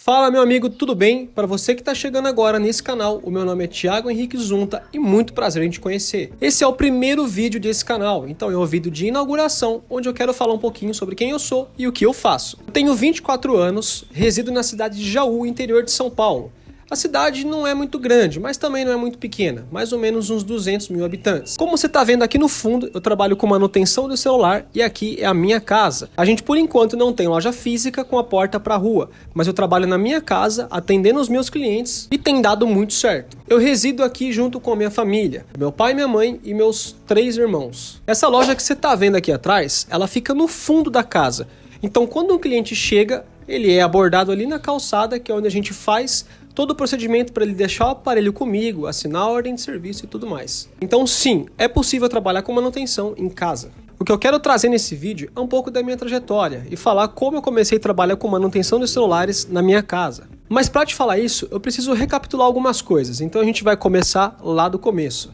Fala meu amigo, tudo bem? Para você que está chegando agora nesse canal, o meu nome é Thiago Henrique Zunta e muito prazer em te conhecer. Esse é o primeiro vídeo desse canal, então é um vídeo de inauguração, onde eu quero falar um pouquinho sobre quem eu sou e o que eu faço. Eu tenho 24 anos, resido na cidade de Jaú, interior de São Paulo. A cidade não é muito grande, mas também não é muito pequena, mais ou menos uns 200 mil habitantes. Como você está vendo aqui no fundo, eu trabalho com manutenção do celular e aqui é a minha casa. A gente por enquanto não tem loja física com a porta para a rua, mas eu trabalho na minha casa, atendendo os meus clientes e tem dado muito certo. Eu resido aqui junto com a minha família, meu pai, minha mãe e meus 3 irmãos. Essa loja que você está vendo aqui atrás, ela fica no fundo da casa. Então quando um cliente chega, ele é abordado ali na calçada, que é onde a gente faz todo o procedimento para ele deixar o aparelho comigo, assinar a ordem de serviço e tudo mais. Então sim, é possível trabalhar com manutenção em casa. O que eu quero trazer nesse vídeo é um pouco da minha trajetória e falar como eu comecei a trabalhar com manutenção de celulares na minha casa. Mas para te falar isso, eu preciso recapitular algumas coisas, então a gente vai começar lá do começo.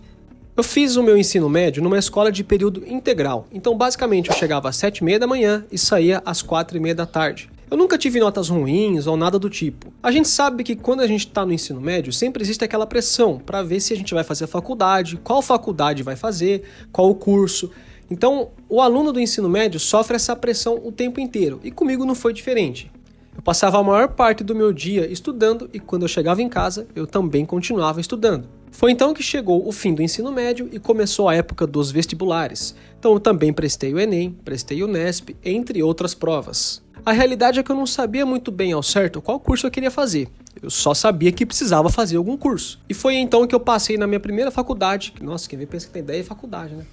Eu fiz o meu ensino médio numa escola de período integral, então basicamente eu chegava às 7h30 da manhã e saía às 4h30 da tarde. Eu nunca tive notas ruins ou nada do tipo. A gente sabe que quando a gente está no ensino médio, sempre existe aquela pressão para ver se a gente vai fazer a faculdade, qual faculdade vai fazer, qual o curso. Então, o aluno do ensino médio sofre essa pressão o tempo inteiro, e comigo não foi diferente. Eu passava a maior parte do meu dia estudando e quando eu chegava em casa, eu também continuava estudando. Foi então que chegou o fim do ensino médio e começou a época dos vestibulares. Então eu também prestei o Enem, prestei o Nesp, entre outras provas. A realidade é que eu não sabia muito bem ao certo qual curso eu queria fazer. Eu só sabia que precisava fazer algum curso. E foi então que eu passei na minha primeira faculdade. Nossa, quem vê pensa que tem ideia é faculdade, né?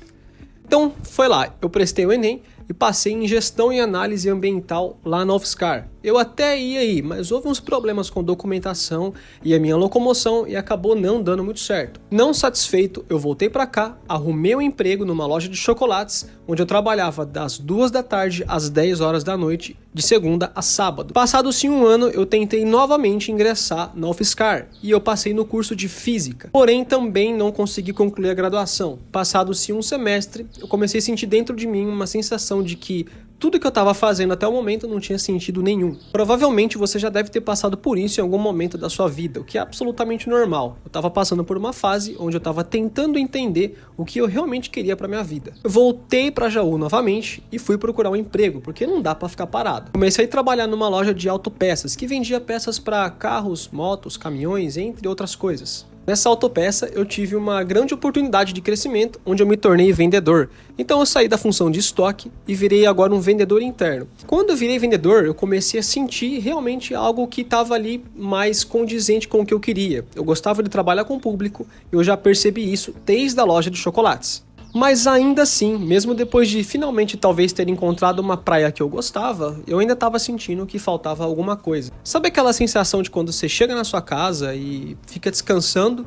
Então, foi lá, eu prestei o Enem e passei em Gestão e Análise Ambiental lá na UFSCar. Eu até ia aí, mas houve uns problemas com documentação e a minha locomoção e acabou não dando muito certo. Não satisfeito, eu voltei para cá, arrumei um emprego numa loja de chocolates, onde eu trabalhava das 2 da tarde às 10 horas da noite, de segunda a sábado. Passado-se um ano, eu tentei novamente ingressar na UFSCar e eu passei no curso de Física. Porém, também não consegui concluir a graduação. Passado-se um semestre, eu comecei a sentir dentro de mim uma sensação de que tudo que eu estava fazendo até o momento não tinha sentido nenhum. Provavelmente você já deve ter passado por isso em algum momento da sua vida, o que é absolutamente normal. Eu estava passando por uma fase onde eu estava tentando entender o que eu realmente queria para minha vida. Eu voltei para Jaú novamente e fui procurar um emprego, porque não dá para ficar parado. Comecei a trabalhar numa loja de autopeças, que vendia peças para carros, motos, caminhões, entre outras coisas. Nessa autopeça eu tive uma grande oportunidade de crescimento, onde eu me tornei vendedor. Então eu saí da função de estoque e virei agora um vendedor interno. Quando eu virei vendedor, eu comecei a sentir realmente algo que estava ali mais condizente com o que eu queria. Eu gostava de trabalhar com o público e eu já percebi isso desde a loja de chocolates. Mas ainda assim, mesmo depois de finalmente talvez ter encontrado uma praia que eu gostava, eu ainda estava sentindo que faltava alguma coisa. Sabe aquela sensação de quando você chega na sua casa e fica descansando,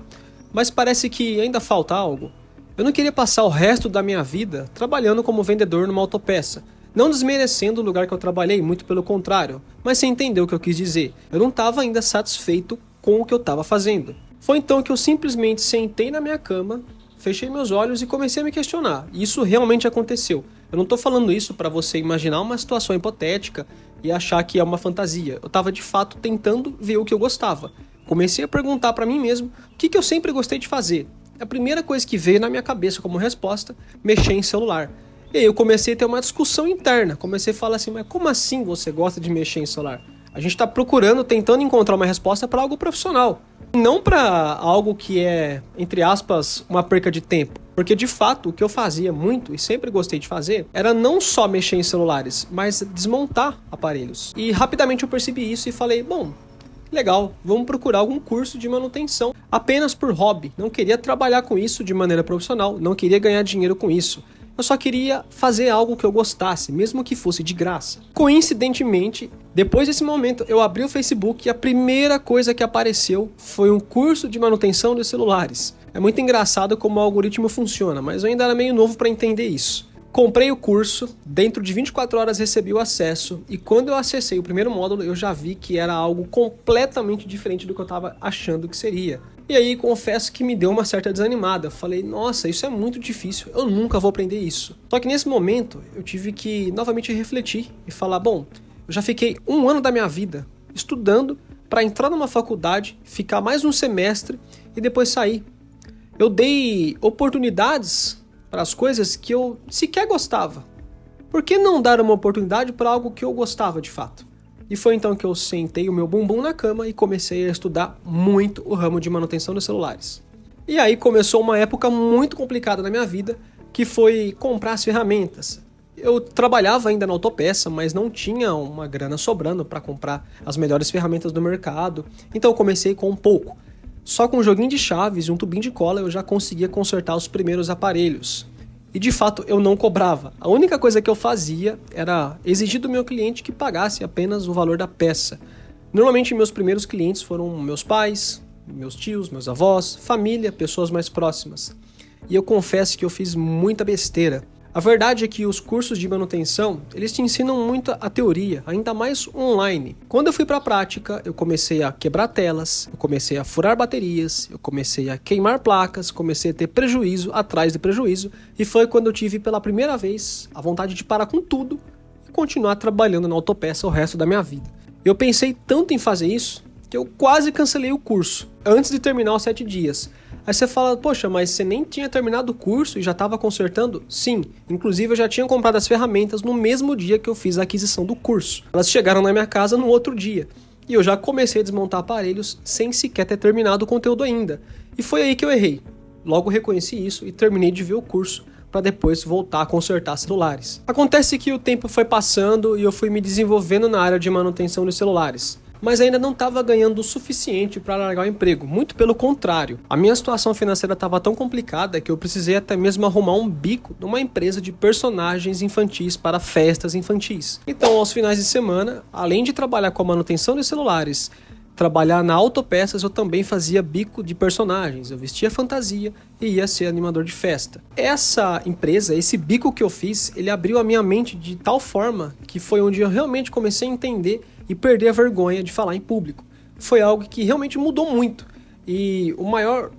mas parece que ainda falta algo? Eu não queria passar o resto da minha vida trabalhando como vendedor numa autopeça. Não desmerecendo o lugar que eu trabalhei, muito pelo contrário, mas você entendeu o que eu quis dizer. Eu não estava ainda satisfeito com o que eu estava fazendo. Foi então que eu simplesmente sentei na minha cama, fechei meus olhos e comecei a me questionar. E isso realmente aconteceu. Eu não estou falando isso para você imaginar uma situação hipotética e achar que é uma fantasia. Eu estava de fato tentando ver o que eu gostava. Comecei a perguntar para mim mesmo o que eu sempre gostei de fazer. A primeira coisa que veio na minha cabeça como resposta, mexer em celular. E aí eu comecei a ter uma discussão interna. Comecei a falar assim, mas como assim você gosta de mexer em celular? A gente está procurando, tentando encontrar uma resposta para algo profissional. Não para algo que é, entre aspas, uma perca de tempo. Porque de fato o que eu fazia muito e sempre gostei de fazer era não só mexer em celulares, mas desmontar aparelhos. E rapidamente eu percebi isso e falei, bom, legal, vamos procurar algum curso de manutenção apenas por hobby. Não queria trabalhar com isso de maneira profissional, não queria ganhar dinheiro com isso. Eu só queria fazer algo que eu gostasse, mesmo que fosse de graça. Coincidentemente, depois desse momento, eu abri o Facebook e a primeira coisa que apareceu foi um curso de manutenção de celulares. É muito engraçado como o algoritmo funciona, mas eu ainda era meio novo para entender isso. Comprei o curso, dentro de 24 horas recebi o acesso e quando eu acessei o primeiro módulo eu já vi que era algo completamente diferente do que eu estava achando que seria. E aí confesso que me deu uma certa desanimada. Falei, nossa, isso é muito difícil, eu nunca vou aprender isso. Só que nesse momento eu tive que novamente refletir e falar, bom, eu já fiquei 1 ano da minha vida estudando para entrar numa faculdade, ficar mais um semestre e depois sair. Eu dei oportunidades para as coisas que eu sequer gostava. Por que não dar uma oportunidade para algo que eu gostava de fato? E foi então que eu sentei o meu bumbum na cama e comecei a estudar muito o ramo de manutenção dos celulares. E aí começou uma época muito complicada na minha vida, que foi comprar as ferramentas. Eu trabalhava ainda na autopeça, mas não tinha uma grana sobrando para comprar as melhores ferramentas do mercado, então eu comecei com um pouco. Só com um joguinho de chaves e um tubinho de cola eu já conseguia consertar os primeiros aparelhos. E de fato eu não cobrava. A única coisa que eu fazia era exigir do meu cliente que pagasse apenas o valor da peça. Normalmente meus primeiros clientes foram meus pais, meus tios, meus avós, família, pessoas mais próximas. E eu confesso que eu fiz muita besteira. A verdade é que os cursos de manutenção, eles te ensinam muito a teoria, ainda mais online. Quando eu fui para a prática, eu comecei a quebrar telas, eu comecei a furar baterias, eu comecei a queimar placas, comecei a ter prejuízo atrás de prejuízo, e foi quando eu tive pela primeira vez a vontade de parar com tudo e continuar trabalhando na autopeça o resto da minha vida. Eu pensei tanto em fazer isso que eu quase cancelei o curso antes de terminar os 7 dias. Aí você fala, poxa, mas você nem tinha terminado o curso e já estava consertando? Sim, inclusive eu já tinha comprado as ferramentas no mesmo dia que eu fiz a aquisição do curso. Elas chegaram na minha casa no outro dia. E eu já comecei a desmontar aparelhos sem sequer ter terminado o conteúdo ainda. E foi aí que eu errei. Logo reconheci isso e terminei de ver o curso para depois voltar a consertar celulares. Acontece que o tempo foi passando e eu fui me desenvolvendo na área de manutenção de celulares. Mas ainda não estava ganhando o suficiente para largar o emprego, muito pelo contrário. A minha situação financeira estava tão complicada que eu precisei até mesmo arrumar um bico numa empresa de personagens infantis para festas infantis. Então, aos finais de semana, além de trabalhar com a manutenção de celulares, trabalhar na autopeças, eu também fazia bico de personagens. Eu vestia fantasia e ia ser animador de festa. Essa empresa, esse bico que eu fiz, ele abriu a minha mente de tal forma que foi onde eu realmente comecei a entender e perder a vergonha de falar em público. Foi algo que realmente mudou muito. E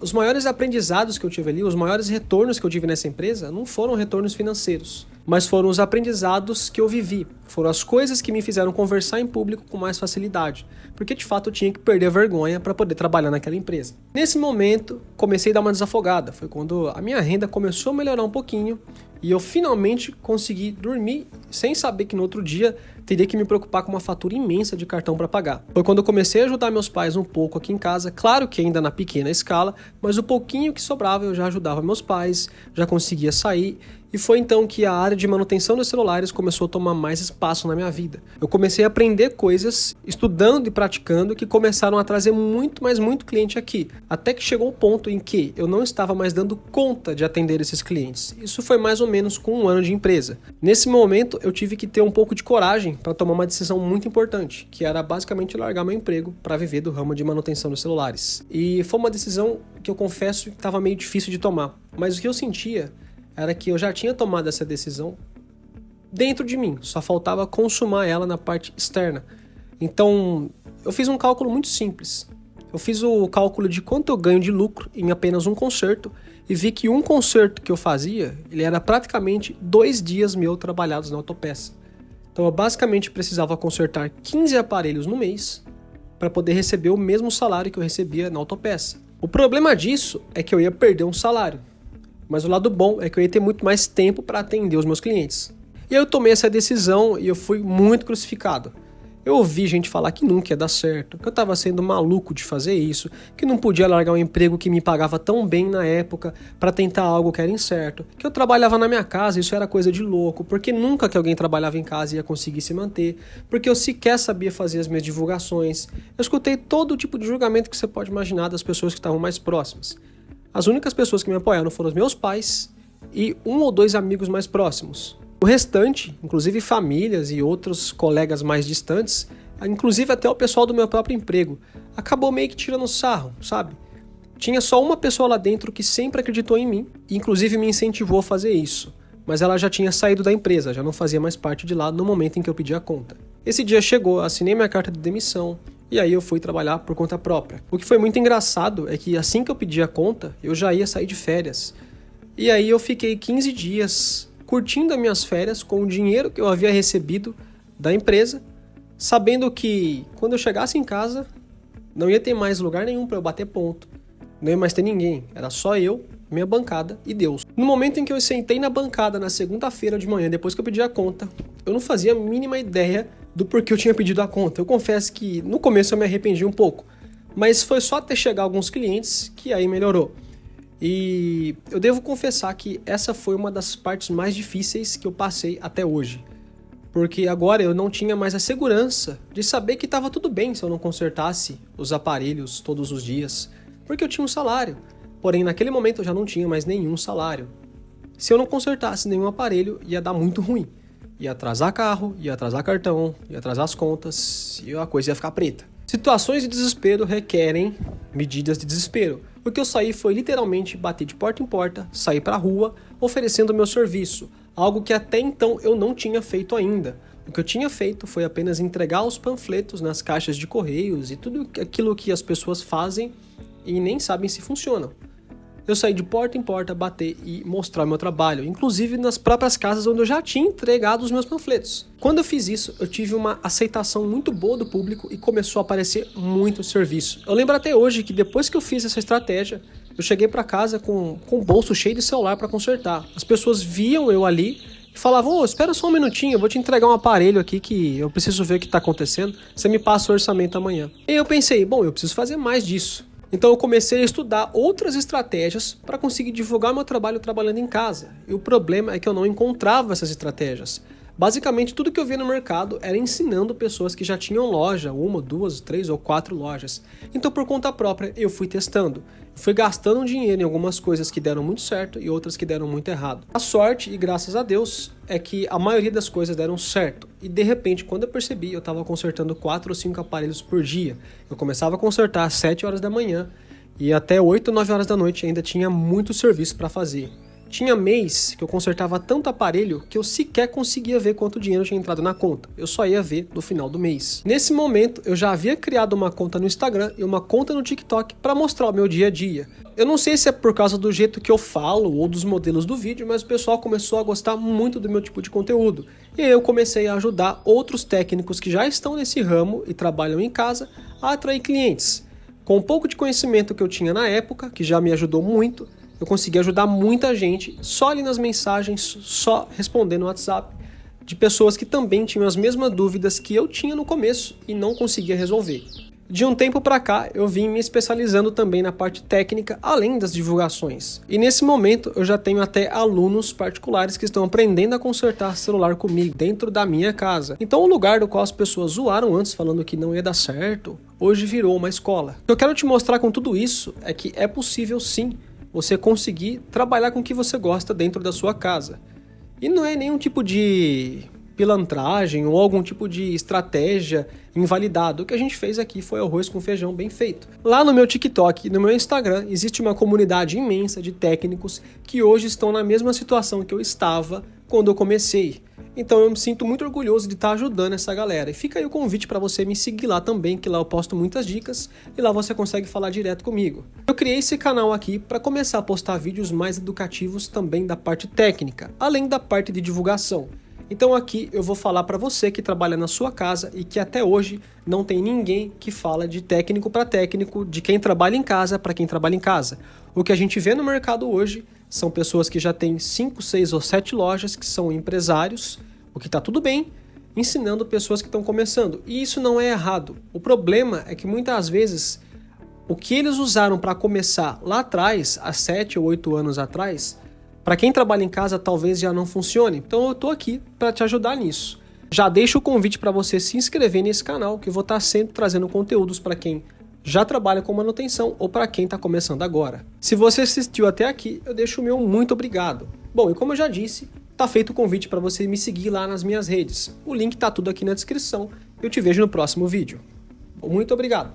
os maiores aprendizados que eu tive ali, os maiores retornos que eu tive nessa empresa, não foram retornos financeiros, mas foram os aprendizados que eu vivi. Foram as coisas que me fizeram conversar em público com mais facilidade, porque de fato eu tinha que perder a vergonha para poder trabalhar naquela empresa. Nesse momento, comecei a dar uma desafogada. Foi quando a minha renda começou a melhorar um pouquinho e eu finalmente consegui dormir sem saber que no outro dia teria que me preocupar com uma fatura imensa de cartão para pagar. Foi quando eu comecei a ajudar meus pais um pouco aqui em casa, claro que ainda na pequena escala, mas o pouquinho que sobrava eu já ajudava meus pais, já conseguia sair, e foi então que a área de manutenção dos celulares começou a tomar mais espaço na minha vida. Eu comecei a aprender coisas, estudando e praticando, que começaram a trazer muito, mas muito cliente aqui, até que chegou o ponto em que eu não estava mais dando conta de atender esses clientes. Isso foi mais ou menos com 1 ano de empresa. Nesse momento eu tive que ter um pouco de coragem para tomar uma decisão muito importante, que era basicamente largar meu emprego para viver do ramo de manutenção dos celulares. E foi uma decisão que eu confesso que estava meio difícil de tomar, mas o que eu sentia era que eu já tinha tomado essa decisão dentro de mim, só faltava consumar ela na parte externa. Então, eu fiz um cálculo muito simples. Eu fiz o cálculo de quanto eu ganho de lucro em apenas um conserto e vi que um conserto que eu fazia, ele era praticamente 2 dias meus trabalhados na autopeça. Então, eu basicamente precisava consertar 15 aparelhos no mês para poder receber o mesmo salário que eu recebia na autopeça. O problema disso é que eu ia perder um salário. Mas o lado bom é que eu ia ter muito mais tempo para atender os meus clientes. E eu tomei essa decisão e eu fui muito crucificado. Eu ouvi gente falar que nunca ia dar certo, que eu estava sendo maluco de fazer isso, que não podia largar um emprego que me pagava tão bem na época para tentar algo que era incerto, que eu trabalhava na minha casa, isso era coisa de louco, porque nunca que alguém trabalhava em casa ia conseguir se manter, porque eu sequer sabia fazer as minhas divulgações. Eu escutei todo tipo de julgamento que você pode imaginar das pessoas que estavam mais próximas. As únicas pessoas que me apoiaram foram os meus pais e 1 ou 2 amigos mais próximos. O restante, inclusive famílias e outros colegas mais distantes, inclusive até o pessoal do meu próprio emprego, acabou meio que tirando sarro, sabe? Tinha só uma pessoa lá dentro que sempre acreditou em mim e inclusive me incentivou a fazer isso. Mas ela já tinha saído da empresa, já não fazia mais parte de lá no momento em que eu pedi a conta. Esse dia chegou, assinei minha carta de demissão, e aí eu fui trabalhar por conta própria. O que foi muito engraçado é que assim que eu pedi a conta, eu já ia sair de férias. E aí eu fiquei 15 dias curtindo as minhas férias com o dinheiro que eu havia recebido da empresa, sabendo que quando eu chegasse em casa, Não ia ter mais lugar nenhum para eu bater ponto. Não ia mais ter ninguém. Era só eu, minha bancada e Deus. No momento em que eu sentei na bancada na segunda-feira de manhã, depois que eu pedi a conta, eu não fazia a mínima ideia do porquê eu tinha pedido a conta. Eu confesso que no começo eu me arrependi um pouco, mas foi só até chegar alguns clientes que aí melhorou. E eu devo confessar que essa foi uma das partes mais difíceis que eu passei até hoje. Porque agora eu não tinha mais a segurança de saber que estava tudo bem se eu não consertasse os aparelhos todos os dias, porque eu tinha um salário. Porém, naquele momento eu já não tinha mais nenhum salário. Se eu não consertasse nenhum aparelho, ia dar muito ruim. Ia atrasar carro, ia atrasar cartão, ia atrasar as contas e a coisa ia ficar preta. Situações de desespero requerem medidas de desespero. O que eu saí foi literalmente bater de porta em porta, sair pra rua, oferecendo meu serviço. Algo que até então eu não tinha feito ainda. O que eu tinha feito foi apenas entregar os panfletos nas caixas de correios e tudo aquilo que as pessoas fazem e nem sabem se funcionam. Eu saí de porta em porta, bater e mostrar meu trabalho, inclusive nas próprias casas onde eu já tinha entregado os meus panfletos. Quando eu fiz isso, eu tive uma aceitação muito boa do público e começou a aparecer muito serviço. Eu lembro até hoje que depois que eu fiz essa estratégia, eu cheguei para casa com o bolso cheio de celular para consertar. As pessoas viam eu ali e falavam: espera só um minutinho, eu vou te entregar um aparelho aqui que eu preciso ver o que está acontecendo, você me passa o orçamento amanhã. E eu pensei, eu preciso fazer mais disso. Então eu comecei a estudar outras estratégias para conseguir divulgar meu trabalho trabalhando em casa. E o problema é que eu não encontrava essas estratégias. Basicamente, tudo que eu via no mercado era ensinando pessoas que já tinham loja, 1, 2, 3 ou 4 lojas. Então, por conta própria, eu fui testando. Fui gastando dinheiro em algumas coisas que deram muito certo e outras que deram muito errado. A sorte, e graças a Deus, é que a maioria das coisas deram certo. E de repente, quando eu percebi, eu estava consertando 4 ou 5 aparelhos por dia. Eu começava a consertar às 7 horas da manhã e até 8 ou 9 horas da noite ainda tinha muito serviço para fazer. Tinha mês que eu consertava tanto aparelho que eu sequer conseguia ver quanto dinheiro tinha entrado na conta. Eu só ia ver no final do mês. Nesse momento, eu já havia criado uma conta no Instagram e uma conta no TikTok para mostrar o meu dia a dia. Eu não sei se é por causa do jeito que eu falo ou dos modelos do vídeo, mas o pessoal começou a gostar muito do meu tipo de conteúdo. E aí eu comecei a ajudar outros técnicos que já estão nesse ramo e trabalham em casa a atrair clientes. Com um pouco de conhecimento que eu tinha na época, que já me ajudou muito, eu consegui ajudar muita gente só ali nas mensagens, só respondendo no WhatsApp, de pessoas que também tinham as mesmas dúvidas que eu tinha no começo e não conseguia resolver. De um tempo para cá, eu vim me especializando também na parte técnica, além das divulgações. E nesse momento, eu já tenho até alunos particulares que estão aprendendo a consertar celular comigo, dentro da minha casa. Então, o lugar do qual as pessoas zoaram antes, falando que não ia dar certo, hoje virou uma escola. O que eu quero te mostrar com tudo isso é que é possível sim você conseguir trabalhar com o que você gosta dentro da sua casa. E não é nenhum tipo de pilantragem ou algum tipo de estratégia invalidada. O que a gente fez aqui foi arroz com feijão bem feito. Lá no meu TikTok e no meu Instagram existe uma comunidade imensa de técnicos que hoje estão na mesma situação que eu estava quando eu comecei. Então eu me sinto muito orgulhoso de estar ajudando essa galera. E fica aí o convite para você me seguir lá também, que lá eu posto muitas dicas e lá você consegue falar direto comigo. Eu criei esse canal aqui para começar a postar vídeos mais educativos também da parte técnica, além da parte de divulgação. Então aqui eu vou falar para você que trabalha na sua casa e que até hoje não tem ninguém que fala de técnico para técnico, de quem trabalha em casa para quem trabalha em casa. O que a gente vê no mercado hoje são pessoas que já têm 5, 6 ou 7 lojas, que são empresários, o que está tudo bem, ensinando pessoas que estão começando. E isso não é errado. O problema é que muitas vezes o que eles usaram para começar lá atrás, há 7 ou 8 anos atrás, para quem trabalha em casa talvez já não funcione. Então eu estou aqui para te ajudar nisso. Já deixo o convite para você se inscrever nesse canal, que eu vou estar sempre trazendo conteúdos para quem já trabalha com manutenção ou para quem está começando agora. Se você assistiu até aqui, eu deixo o meu muito obrigado. Bom, e como eu já disse, tá feito o convite para você me seguir lá nas minhas redes. O link tá tudo aqui na descrição. Eu te vejo no próximo vídeo. Muito obrigado.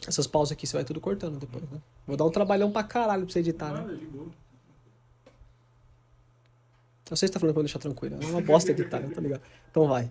Essas pausas aqui você vai tudo cortando depois, né? Vou dar um trabalhão pra caralho pra você editar, né? Eu sei que você tá falando pra eu deixar tranquilo. É uma bosta editar, né? Tá ligado? Então vai.